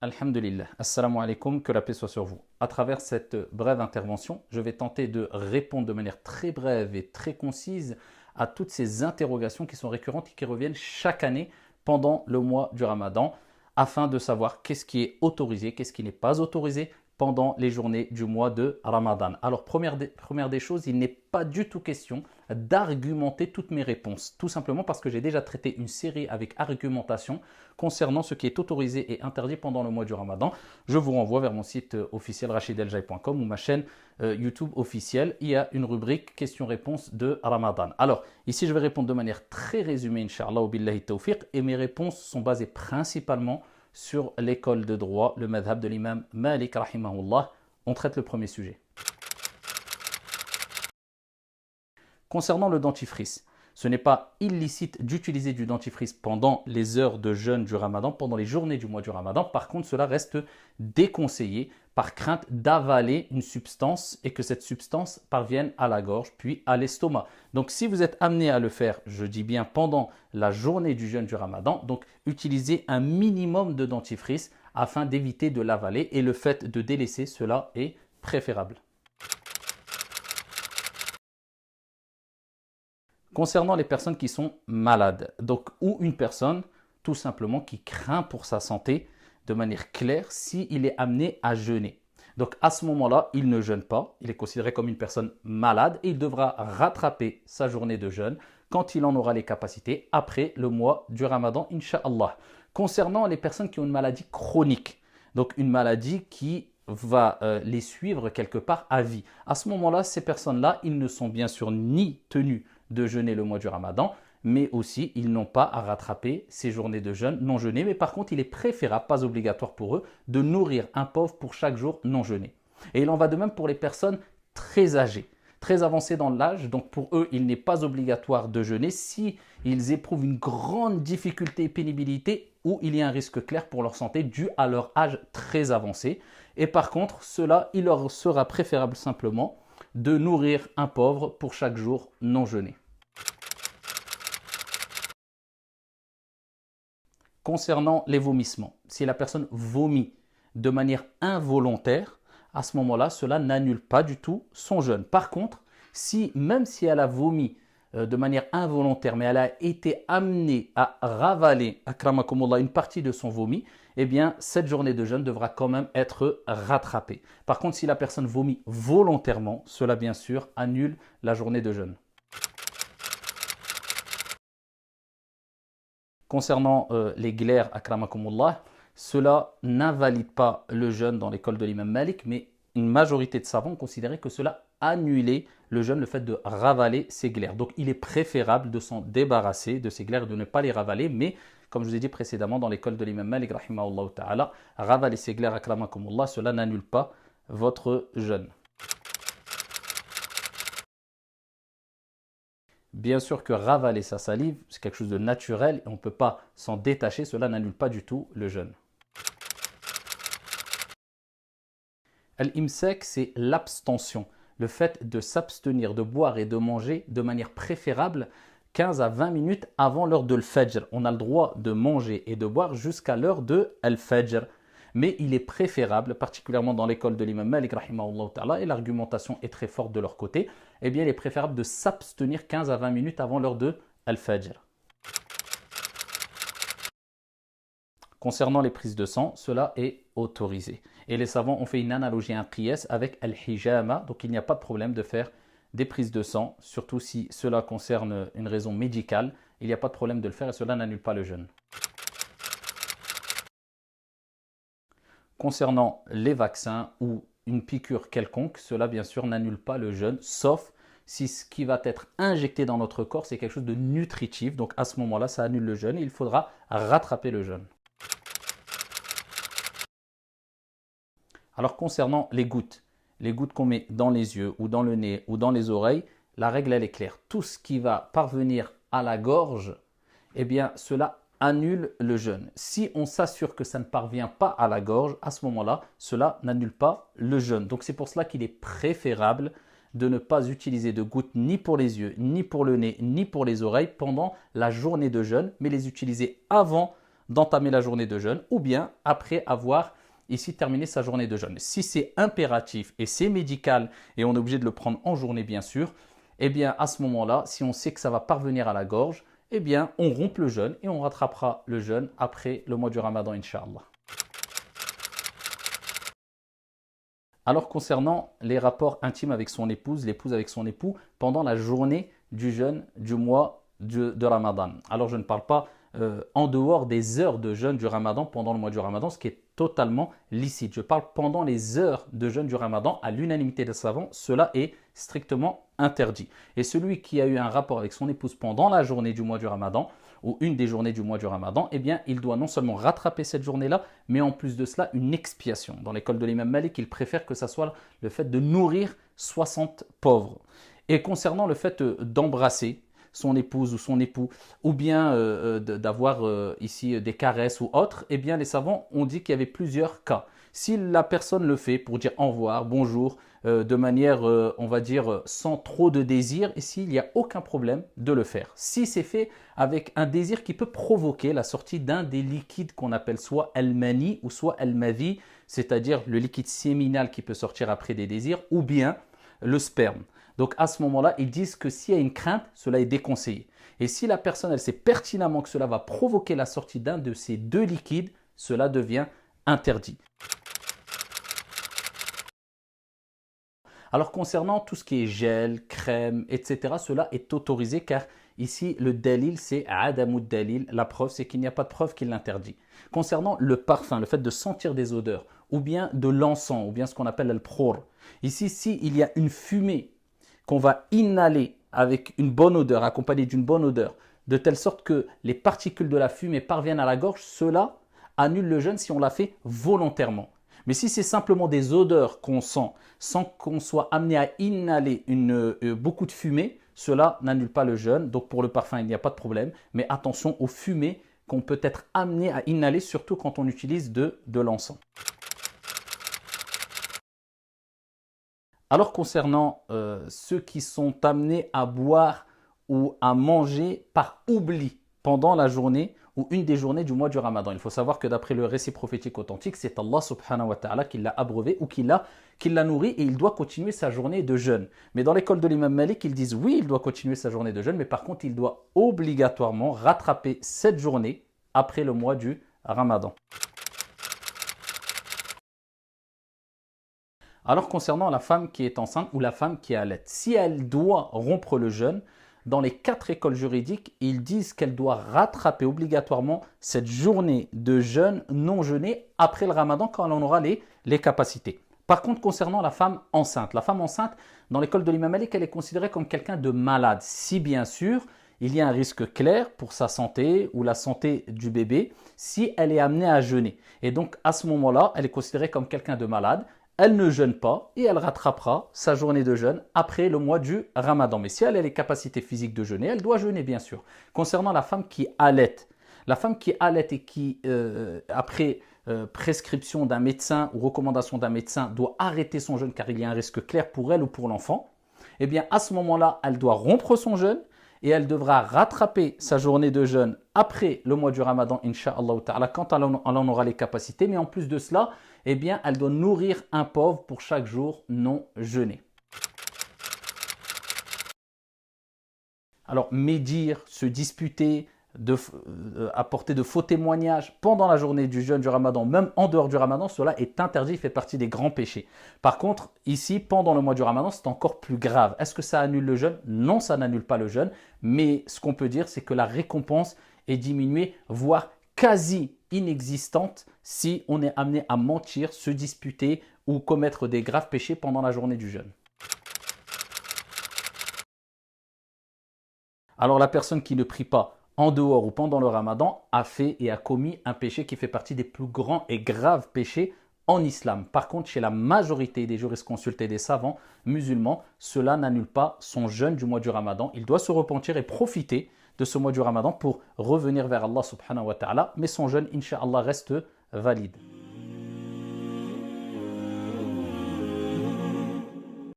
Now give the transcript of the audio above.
Alhamdulillah. Assalamu alaikum, que la paix soit sur vous. À travers cette brève intervention, je vais tenter de répondre de manière très brève et très concise à toutes ces interrogations qui sont récurrentes et qui reviennent chaque année pendant le mois du Ramadan, afin de savoir qu'est-ce qui est autorisé, qu'est-ce qui n'est pas autorisé pendant les journées du mois de Ramadan. Alors, première des choses, il n'est pas du tout question d'argumenter toutes mes réponses, tout simplement parce que j'ai déjà traité une série avec argumentation concernant ce qui est autorisé et interdit pendant le mois du Ramadan. Je vous renvoie vers mon site officiel rachideljaï.com ou ma chaîne YouTube officielle. Il y a une rubrique questions-réponses de Ramadan. Alors, ici, je vais répondre de manière très résumée, Inch'Allah, ou billahi tawfiq, et mes réponses sont basées principalement sur l'école de droit, le madhab de l'imam Malik rahimahullah. On traite le premier sujet. Concernant le dentifrice, ce n'est pas illicite d'utiliser du dentifrice pendant les heures de jeûne du Ramadan, pendant les journées du mois du Ramadan. Par contre, cela reste déconseillé par crainte d'avaler une substance et que cette substance parvienne à la gorge puis à l'estomac. Donc, si vous êtes amené à le faire, je dis bien pendant la journée du jeûne du Ramadan, donc utilisez un minimum de dentifrice afin d'éviter de l'avaler, et le fait de délaisser cela est préférable. Concernant les personnes qui sont malades, donc, ou une personne tout simplement qui craint pour sa santé de manière claire s'il est amené à jeûner. Donc à ce moment-là, il ne jeûne pas, il est considéré comme une personne malade et il devra rattraper sa journée de jeûne quand il en aura les capacités après le mois du Ramadan, Inch'Allah. Concernant les personnes qui ont une maladie chronique, donc une maladie qui va les suivre quelque part à vie. À ce moment-là, ces personnes-là, ils ne sont bien sûr ni tenus de jeûner le mois du Ramadan, mais aussi ils n'ont pas à rattraper ces journées de jeûne non jeûnées. Mais par contre, il est préférable, pas obligatoire pour eux, de nourrir un pauvre pour chaque jour non jeûné. Et il en va de même pour les personnes très âgées, très avancées dans l'âge. Donc pour eux, il n'est pas obligatoire de jeûner si ils éprouvent une grande difficulté et pénibilité ou il y a un risque clair pour leur santé dû à leur âge très avancé. Et par contre, cela, il leur sera préférable simplement de nourrir un pauvre pour chaque jour non jeûné. Concernant les vomissements, si la personne vomit de manière involontaire, à ce moment-là, cela n'annule pas du tout son jeûne. Par contre, même si elle a vomi de manière involontaire, mais elle a été amenée à ravaler, akramakumullah, une partie de son vomi, eh bien, cette journée de jeûne devra quand même être rattrapée. Par contre, si la personne vomit volontairement, cela, bien sûr, annule la journée de jeûne. Concernant les glaires, akramakumullah, cela n'invalide pas le jeûne dans l'école de l'imam Malik, mais une majorité de savants considéraient que cela annulait le jeûne, le fait de ravaler ces glaires. Donc il est préférable de s'en débarrasser de ces glaires, de ne pas les ravaler, mais comme je vous ai dit précédemment, dans l'école de l'imam Malik, rahimahullah ta'ala, ravaler ces glaires, akramakumullah, cela n'annule pas votre jeûne. Bien sûr que ravaler sa salive, c'est quelque chose de naturel et on ne peut pas s'en détacher, cela n'annule pas du tout le jeûne. Al-imsak, c'est l'abstention, le fait de s'abstenir de boire et de manger de manière préférable 15 à 20 minutes avant l'heure de l'fajr. On a le droit de manger et de boire jusqu'à l'heure de l'fajr. Mais il est préférable, particulièrement dans l'école de l'imam Malik, rahimahullah ta'ala, et l'argumentation est très forte de leur côté, eh bien il est préférable de s'abstenir 15 à 20 minutes avant l'heure de al-fajr. Concernant les prises de sang, cela est autorisé. Et les savants ont fait une analogie, un qiyas avec al-hijama, donc il n'y a pas de problème de faire des prises de sang, surtout si cela concerne une raison médicale, il n'y a pas de problème de le faire et cela n'annule pas le jeûne. Concernant les vaccins ou une piqûre quelconque, cela bien sûr n'annule pas le jeûne, sauf si ce qui va être injecté dans notre corps, c'est quelque chose de nutritif. Donc à ce moment-là, ça annule le jeûne et il faudra rattraper le jeûne. Alors concernant les gouttes qu'on met dans les yeux ou dans le nez ou dans les oreilles, la règle elle est claire. Tout ce qui va parvenir à la gorge, eh bien cela annule le jeûne. Si on s'assure que ça ne parvient pas à la gorge, à ce moment-là, cela n'annule pas le jeûne. Donc c'est pour cela qu'il est préférable de ne pas utiliser de gouttes ni pour les yeux, ni pour le nez, ni pour les oreilles pendant la journée de jeûne, mais les utiliser avant d'entamer la journée de jeûne ou bien après avoir ici terminé sa journée de jeûne. Si c'est impératif et c'est médical et on est obligé de le prendre en journée bien sûr, eh bien à ce moment-là, si on sait que ça va parvenir à la gorge, eh bien on rompt le jeûne et on rattrapera le jeûne après le mois du Ramadan, Inch'Allah. Alors concernant les rapports intimes avec son épouse, l'épouse avec son époux, pendant la journée du jeûne du mois de Ramadan. Alors je ne parle pas en dehors des heures de jeûne du Ramadan pendant le mois du Ramadan, ce qui est totalement licite. Je parle pendant les heures de jeûne du Ramadan, à l'unanimité des savants, cela est strictement interdit. Et celui qui a eu un rapport avec son épouse pendant la journée du mois du Ramadan, ou une des journées du mois du Ramadan, eh bien, il doit non seulement rattraper cette journée-là, mais en plus de cela, une expiation. Dans l'école de l'imam Malik, il préfère que ça soit le fait de nourrir 60 pauvres. Et concernant le fait d'embrasser son épouse ou son époux, ou bien d'avoir ici des caresses ou autres, eh bien, les savants ont dit qu'il y avait plusieurs cas. Si la personne le fait pour dire au revoir, bonjour, de manière, on va dire, sans trop de désir, et s'il n'y a aucun problème de le faire. Si c'est fait avec un désir qui peut provoquer la sortie d'un des liquides qu'on appelle soit al-mani ou soit al-mavi, c'est-à-dire le liquide séminal qui peut sortir après des désirs, ou bien le sperme. Donc à ce moment-là, ils disent que s'il y a une crainte, cela est déconseillé. Et si la personne, elle sait pertinemment que cela va provoquer la sortie d'un de ces deux liquides, cela devient interdit. Alors concernant tout ce qui est gel, crème, etc., cela est autorisé car ici le dalil c'est adamud dalil, la preuve c'est qu'il n'y a pas de preuve qui l'interdit. Concernant le parfum, le fait de sentir des odeurs ou bien de l'encens ou bien ce qu'on appelle al-prur, ici s'il y a une fumée qu'on va inhaler avec une bonne odeur, accompagnée d'une bonne odeur, de telle sorte que les particules de la fumée parviennent à la gorge, cela annule le jeûne si on l'a fait volontairement. Mais si c'est simplement des odeurs qu'on sent sans qu'on soit amené à inhaler beaucoup de fumée, cela n'annule pas le jeûne. Donc pour le parfum, il n'y a pas de problème. Mais attention aux fumées qu'on peut être amené à inhaler, surtout quand on utilise de l'encens. Alors concernant ceux qui sont amenés à boire ou à manger par oubli pendant la journée ou une des journées du mois du Ramadan. Il faut savoir que d'après le récit prophétique authentique, c'est Allah subhanahu wa ta'ala qui l'a abreuvé ou qui l'a nourri et il doit continuer sa journée de jeûne. Mais dans l'école de l'imam Malik, ils disent oui, il doit continuer sa journée de jeûne, mais par contre, il doit obligatoirement rattraper cette journée après le mois du Ramadan. Alors concernant la femme qui est enceinte ou la femme qui allait, si elle doit rompre le jeûne, dans les 4 écoles juridiques, ils disent qu'elle doit rattraper obligatoirement cette journée de jeûne non jeûnée après le Ramadan quand on aura les capacités. Par contre, concernant la femme enceinte, dans l'école de l'imam Malik, elle est considérée comme quelqu'un de malade. Si bien sûr, il y a un risque clair pour sa santé ou la santé du bébé si elle est amenée à jeûner. Et donc à ce moment-là, elle est considérée comme quelqu'un de malade. Elle ne jeûne pas et elle rattrapera sa journée de jeûne après le mois du Ramadan. Mais si elle a les capacités physiques de jeûner, elle doit jeûner bien sûr. Concernant la femme qui allaite et qui, après prescription d'un médecin ou recommandation d'un médecin, doit arrêter son jeûne car il y a un risque clair pour elle ou pour l'enfant, eh bien à ce moment-là, elle doit rompre son jeûne et elle devra rattraper sa journée de jeûne après le mois du Ramadan, Inch'Allah ta'ala, quand elle en aura les capacités. Mais en plus de cela, eh bien, elle doit nourrir un pauvre pour chaque jour non jeûné. Alors, médire, se disputer, apporter de faux témoignages pendant la journée du jeûne du Ramadan, même en dehors du Ramadan, cela est interdit, fait partie des grands péchés. Par contre, ici, pendant le mois du Ramadan, c'est encore plus grave. Est-ce que ça annule le jeûne? Non, ça n'annule pas le jeûne, mais ce qu'on peut dire, c'est que la récompense est diminuée, voire quasi inexistante si on est amené à mentir, se disputer ou commettre des graves péchés pendant la journée du jeûne. Alors la personne qui ne prie pas en dehors ou pendant le Ramadan a fait et a commis un péché qui fait partie des plus grands et graves péchés en islam. Par contre, chez la majorité des jurisconsultes et des savants musulmans, cela n'annule pas son jeûne du mois du Ramadan. Il doit se repentir et profiter de ce mois du Ramadan pour revenir vers Allah subhanahu wa ta'ala, mais son jeûne, incha'Allah, reste valide.